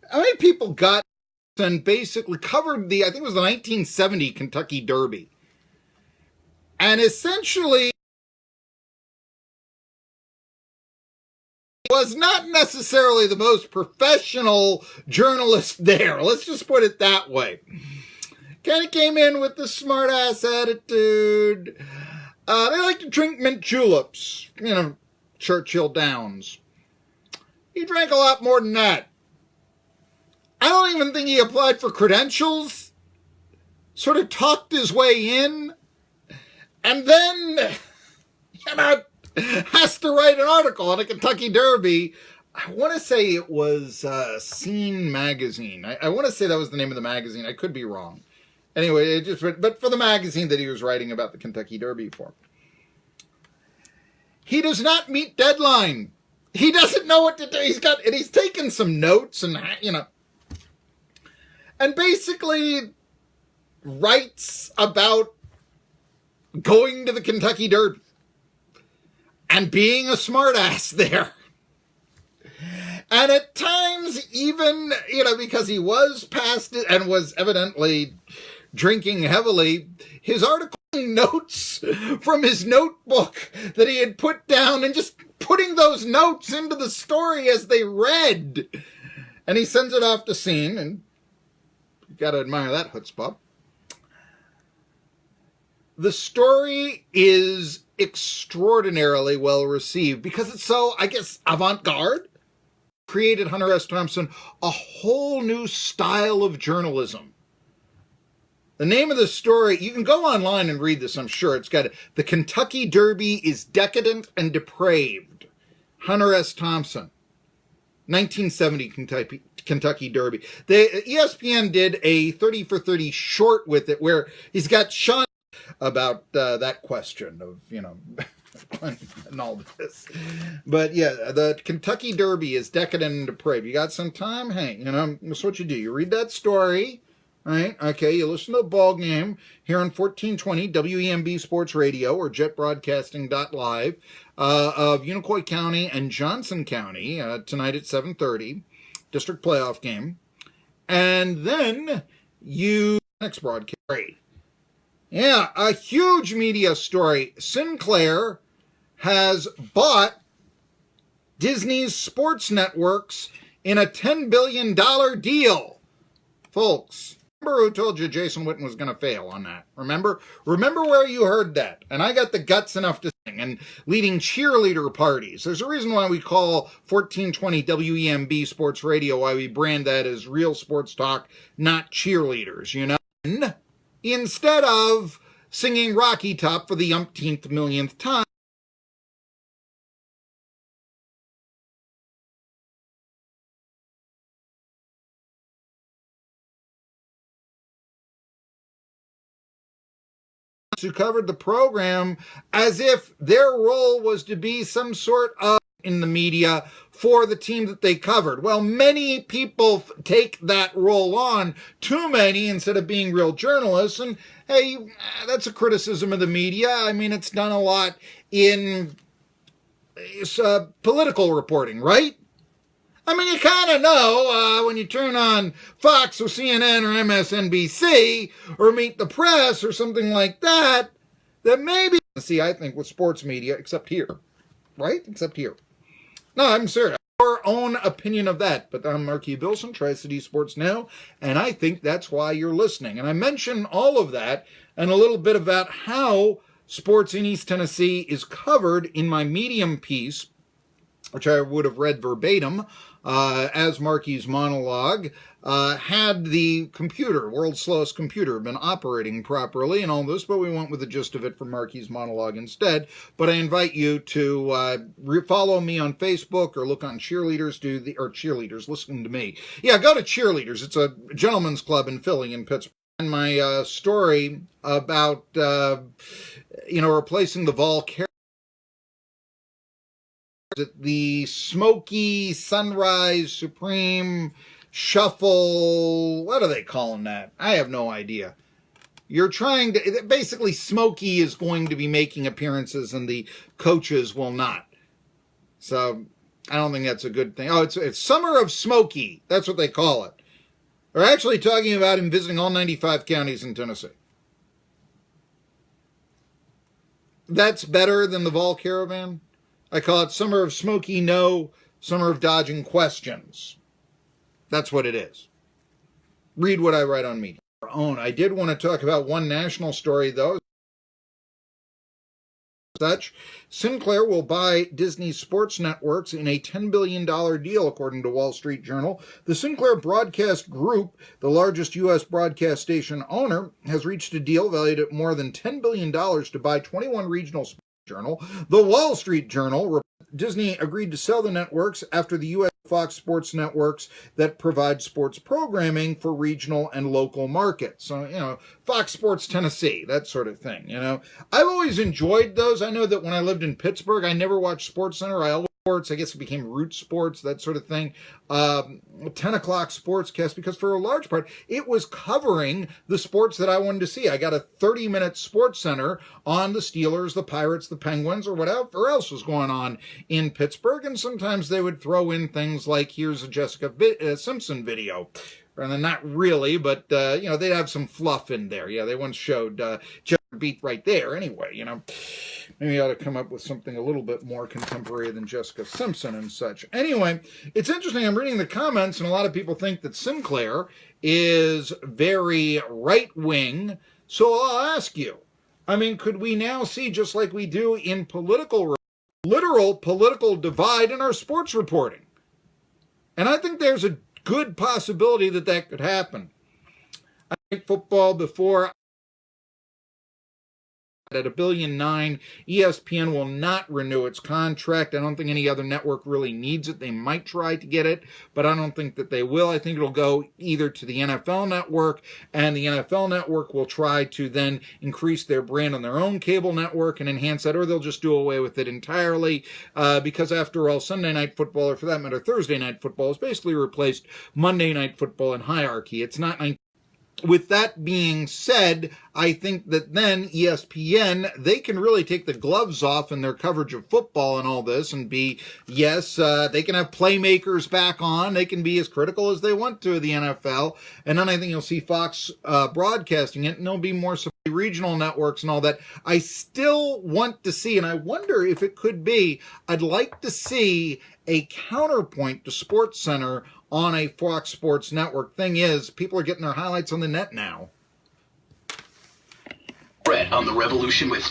how many people got and basically covered I think it was the 1970 Kentucky Derby. And essentially was not necessarily the most professional journalist there. Let's just put it that way. Kind of came in with the smart-ass attitude. They like to drink mint juleps, Churchill Downs. He drank a lot more than that. I don't even think he applied for credentials. Sort of talked his way in. And then, has to write an article on a Kentucky Derby. I want to say it was Scene Magazine. I want to say that was the name of the magazine. I could be wrong. Anyway, but for the magazine that he was writing about the Kentucky Derby for. He does not meet deadline. He doesn't know what to do. He's taken some notes and, and basically writes about going to the Kentucky Derby and being a smartass there. And at times even, because he was past it and was evidently drinking heavily, his article notes from his notebook that he had put down and just putting those notes into the story as they read. And he sends it off to Scene, and you got to admire that chutzpah. The story is extraordinarily well received because it's so, I guess, avant-garde. Created Hunter S. Thompson a whole new style of journalism. The name of the story, you can go online and read this, I'm sure. It's got The Kentucky Derby is Decadent and Depraved. Hunter S. Thompson. 1970 Kentucky Derby. The ESPN did a 30 for 30 short with it where he's got Sean about that question of, and all this. But yeah, the Kentucky Derby is decadent and depraved. You got some time? Hey, that's what you do. You read that story, right? Okay, you listen to the ball game here on 1420 WEMB Sports Radio or jetbroadcasting.live of Unicoi County and Johnson County tonight at 7:30, district playoff game. And then next broadcast. Yeah, a huge media story. Sinclair has bought Disney's sports networks in a $10 billion deal. Folks, remember who told you Jason Witten was going to fail on that? Remember where you heard that. And I got the guts enough to sing. And leading cheerleader parties. There's a reason why we call 1420 WEMB Sports Radio, why we brand that as real sports talk, not cheerleaders, Instead of singing Rocky Top for the umpteenth millionth time. Who covered the program as if their role was to be some sort of in the media for the team that they covered. Well, many people take that role on, too many, instead of being real journalists. And hey, that's a criticism of the media. I mean, it's done a lot in political reporting, right? I mean, you kind of know when you turn on Fox or CNN or MSNBC or Meet the Press or something like that, that maybe, I think, with sports media, except here, right? Except here. No, I'm serious. Your own opinion of that. But I'm Marky Billson, Tri-City Sports Now, and I think that's why you're listening. And I mention all of that and a little bit about how sports in East Tennessee is covered in my Medium piece, which I would have read verbatim as Marky's monologue, had the computer, world's slowest computer, been operating properly and all this, but we went with the gist of it for Marky's monologue instead. But I invite you to follow me on Facebook or look on Cheerleaders, Cheerleaders, listen to me. Yeah, go to Cheerleaders. It's a gentleman's club in Philly, in Pittsburgh. And my story about, replacing the Vol the Smoky Sunrise Supreme Shuffle, what are they calling that? I have no idea. You're trying to, basically Smokey is going to be making appearances and the coaches will not. So I don't think that's a good thing. Oh, it's Summer of Smokey. That's what they call it. They're actually talking about him visiting all 95 counties in Tennessee. That's better than the Vol Caravan. I call it Summer of Smokey, no, Summer of Dodging Questions. That's what it is. Read what I write on Medium. I did want to talk about one national story, though. Such, Sinclair will buy Disney sports networks in a $10 billion deal, according to Wall Street Journal. The Sinclair Broadcast Group, the largest U.S. broadcast station owner, has reached a deal valued at more than $10 billion to buy 21 regional sports journals. The Wall Street Journal, Disney agreed to sell the networks after the U.S. Fox Sports networks that provide sports programming for regional and local markets. So, Fox Sports Tennessee, that sort of thing, I've always enjoyed those. I know that when I lived in Pittsburgh, I never watched SportsCenter. I always sports, I guess it became Root Sports, that sort of thing. 10 o'clock sportscast, because for a large part, it was covering the sports that I wanted to see. I got a 30-minute SportsCenter on the Steelers, the Pirates, the Penguins, or whatever else was going on in Pittsburgh, and sometimes they would throw in things like, here's a Jessica Simpson video. And not really, but, they'd have some fluff in there. Yeah, they once showed Beat right there anyway, Maybe I ought to come up with something a little bit more contemporary than Jessica Simpson and such. Anyway, it's interesting. I'm reading the comments, and a lot of people think that Sinclair is very right-wing. So I'll ask you, could we now see, just like we do in literal political divide in our sports reporting? And I think there's a good possibility that could happen. I think football before at $1.9 billion. ESPN will not renew its contract. I don't think any other network really needs it. They might try to get it, but I don't think that they will. I think it'll go either to the NFL network, and the NFL network will try to then increase their brand on their own cable network and enhance that, or they'll just do away with it entirely, because after all, Sunday Night Football, or for that matter, Thursday Night Football, has basically replaced Monday Night Football in hierarchy. It's not. With that being said, I think that then ESPN, they can really take the gloves off in their coverage of football and all this and be, they can have playmakers back on. They can be as critical as they want to of the NFL. And then I think you'll see Fox broadcasting it, and there'll be more regional networks and all that. I still want to see, and I wonder if it could be, I'd like to see a counterpoint to SportsCenter on a Fox Sports network. Thing is, people are getting their highlights on the net now. Brett on the Revolution with